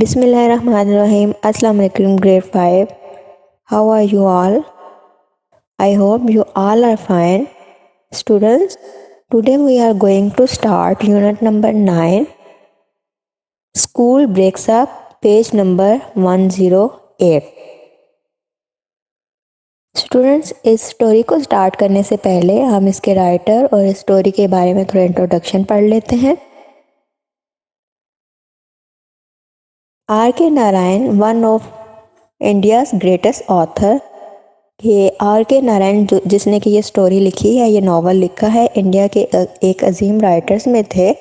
Bismillahirrahmanirrahim. Assalamu alaikum, grade 5. How are you all? I hope you all are fine. Students, today we are going to start unit number 9. School breaks up, page number 108. Students, इस story को start करने से पहले हम इसके writer और इस story के बारे में थोड़ा इंट्रोडक्शन पढ़ लेते हैं। R.K. Narayan, one of India's greatest author. ये R.K. नारायण जिसने कि ये स्टोरी लिखी है, ये नॉवल लिखा है, इंडिया के एक अजीम राइटर्स में थे।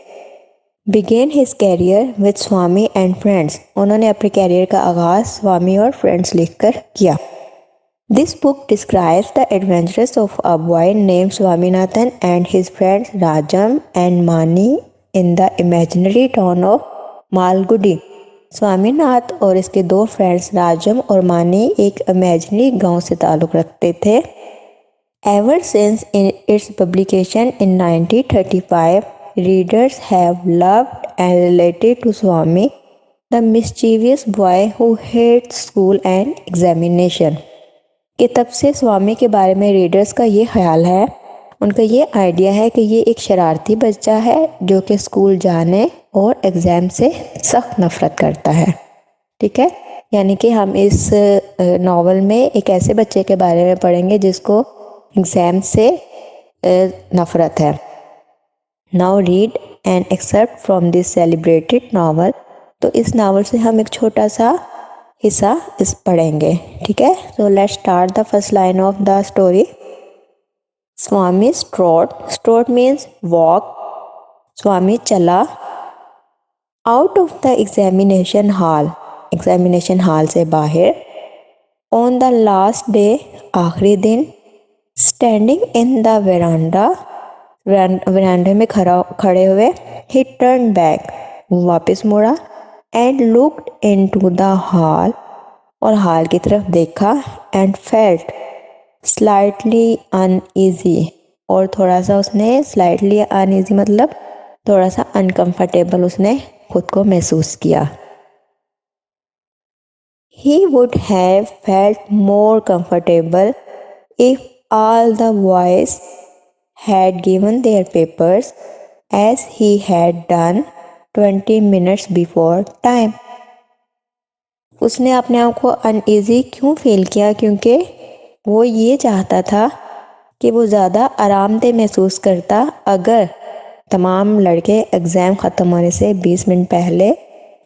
Began his career with Swami and friends. उन्होंने अपने कैरियर का आगाज स्वामी और फ्रेंड्स लिखकर किया। This book describes the adventures of a boy named Swaminathan and his friends Rajam and Mani in the imaginary town of Malgudi. Swaminath और इसके दो फ्रेंड्स राजम और मानी एक इमेजिनरी गांव से ताल्लुक़ रखते थे। Ever since its publication in 1935, readers have loved and related to Swami, the mischievous boy who hates school and examination. कि तब से स्वामी के बारे में रीडर्स का ये ख्याल है, उनका ये आइडिया है कि ये एक शरारती बच्चा है जो कि स्कूल जाने और एग्ज़ाम से सख्त नफ़रत करता है। ठीक है, यानी कि हम इस नावल में एक ऐसे बच्चे के बारे में पढ़ेंगे जिसको एग्ज़ाम से नफ़रत है। Now read an excerpt from this celebrated novel. तो इस नावल से हम एक छोटा सा हिस्सा इस पढ़ेंगे। ठीक है, so let's start the first line of the story. Swami strode, strode means walk. Swami चला out of the examination hall, examination hall से बाहर। ऑन द लास्ट डे, आखिरी दिन। स्टैंडिंग इन द वेरांडा, वेरांडे में खड़े हुए। ही टर्न बैक, वापस मुड़ा। And looked into the hall, और हॉल की तरफ देखा। एंड फेल्ट स्लाइटली अनईजी, और थोड़ा सा उसने स्लाइटली अनईजी मतलब थोड़ा सा अनकंफर्टेबल उसने खुद को महसूस किया। He would have felt more comfortable if all the boys had given their papers as he had done 20 minutes before time. उसने अपने आप को अनईजी क्यों फील किया? क्योंकि वो ये चाहता था कि वो ज़्यादा आरामदेह महसूस करता अगर तमाम लड़के एग्ज़ाम ख़त्म होने से 20 मिनट पहले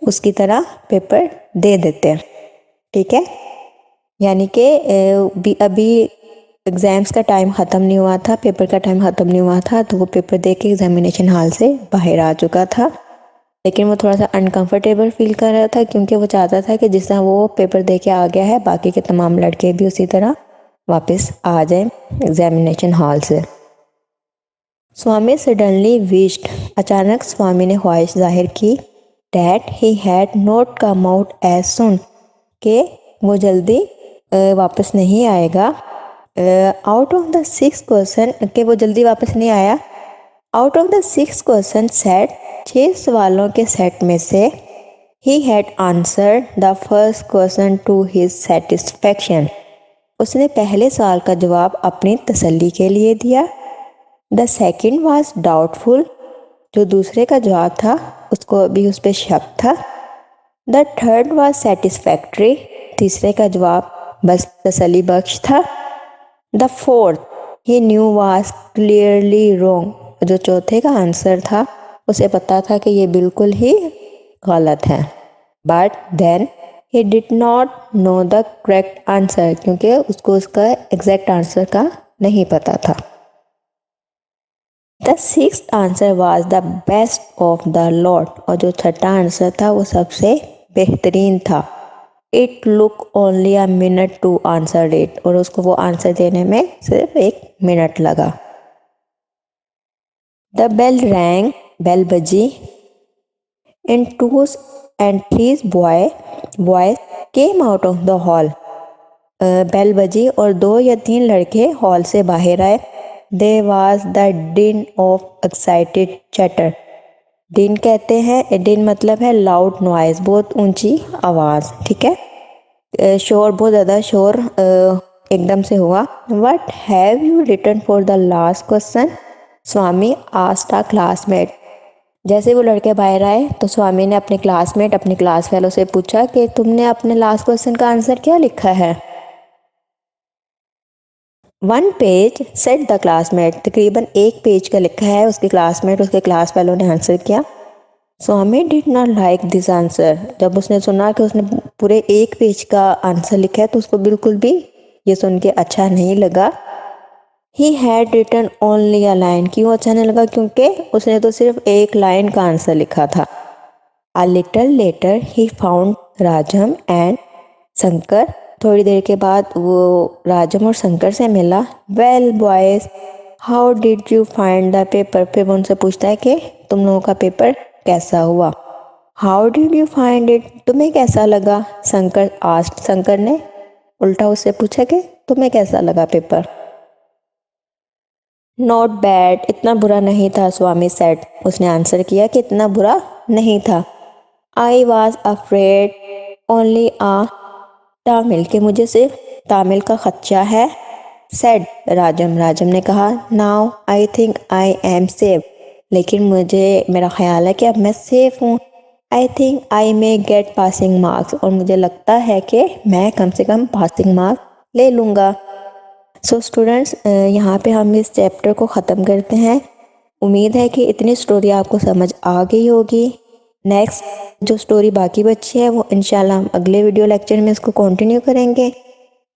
उसकी तरह पेपर दे देते। ठीक है, यानी कि अभी एग्ज़ाम्स का टाइम ख़त्म नहीं हुआ था, पेपर का टाइम ख़त्म नहीं हुआ था, तो वो पेपर दे के एग्ज़ामिनेशन हॉल से बाहर आ चुका था। लेकिन वो थोड़ा सा अनकंफर्टेबल फील कर रहा था क्योंकि वो चाहता था कि जिस तरह वो पेपर दे के आ गया है, बाकी के तमाम लड़के भी उसी तरह वापस आ जाएं एग्ज़ामिनेशन हॉल से। स्वामी सडनली विश्ड, अचानक स्वामी ने ख्वाहिश जाहिर की। That he had not come out as soon, के वो जल्दी वापस नहीं आएगा। आउट ऑफ द 6 क्वेश्चन, के वो जल्दी वापस नहीं आया। Out of the 6 question set, 6 सवालों के सेट में से he had answered the first question to his satisfaction, उसने पहले सवाल का जवाब अपनी तसल्ली के लिए दिया। द सेकेंड वाज डाउटफुल, जो दूसरे का जवाब था उसको अभी उस पर शक था। द थर्ड वाज सेटिस्फैक्ट्री, तीसरे का जवाब बस तसल्ली बख्श था। The fourth he new was clearly wrong, जो चौथे का आंसर था उसे पता था कि ये बिल्कुल ही गलत है। But then he did not know the correct answer, क्योंकि उसको उसका एग्जैक्ट आंसर का नहीं पता था। The sixth answer was the best of the lot, और जो छठा आंसर था वो सबसे बेहतरीन था। It took only a minute to answer it, और उसको वो आंसर देने में सिर्फ 1 मिनट लगा। द बेल रैंग, बेल बजी। In 2 and 3 boy came out of the hall, bell बजी और 2 या 3 लड़के हॉल से बाहर आए। There was the din of excited chatter, डिन कहते हैं, डिन मतलब है लाउड नॉइज, बहुत ऊंची आवाज़, ठीक है। शोर, बहुत ज़्यादा शोर एकदम से हुआ। What have you written for the last question, Swami asked a classmate. जैसे वो लड़के बाहर आए तो स्वामी ने अपने क्लासमेट, अपने क्लास फेलो से पूछा कि तुमने अपने लास्ट क्वेश्चन का आंसर क्या लिखा है। 1 पेज सेट द क्लासमेट, तकरीबन 1 पेज का लिखा है उसके क्लासमेट, उसके क्लास फेलो ने आंसर किया। Swami did not like this answer, जब उसने सुना कि उसने पूरे 1 पेज का आंसर लिखा है तो उसको बिल्कुल भी ये सुन के अच्छा नहीं लगा। He had written only a line, क्यों अच्छा नहीं लगा, क्योंकि उसने तो सिर्फ 1 लाइन का आंसर लिखा था। A little letter he found Rajam and Shankar, थोड़ी देर के बाद वो राजम और शंकर से मिला। Well boys how did you find the paper, फिर वो उनसे पूछता है कि तुम लोगों का पेपर कैसा हुआ। How did you find it, तुम्हें कैसा लगा, शंकर आस्क्ड, शंकर ने उल्टा उससे पूछा कि तुम्हें कैसा लगा पेपर। नॉट बैड, इतना बुरा नहीं था, स्वामी सेड, उसने आंसर किया कि इतना बुरा नहीं था। आई वॉज अफ्रेड ओनली आ तामिल, के मुझे सिर्फ तामिल का खदशा है। सेड राजम, राजम ने कहा। Now I think I am safe, लेकिन मुझे, मेरा ख्याल है कि अब मैं सेफ हूँ। I think I may gate passing marks, और मुझे लगता है कि मैं कम से कम पासिंग मार्क्स ले लूँगा। सो स्टूडेंट्स, यहाँ पे हम इस चैप्टर को ख़त्म करते हैं। उम्मीद है कि इतनी स्टोरी आपको समझ आ गई होगी। नेक्स्ट जो स्टोरी बाकी बची है वो इंशाल्लाह हम अगले वीडियो लेक्चर में इसको कंटिन्यू करेंगे,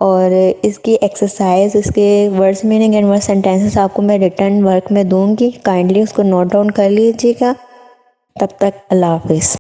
और इसकी एक्सरसाइज, इसके words meaning and word sentences आपको मैं रिटर्न वर्क में दूंगी, काइंडली उसको नोट डाउन कर लीजिएगा। तब तक अल्लाह हाफिज़।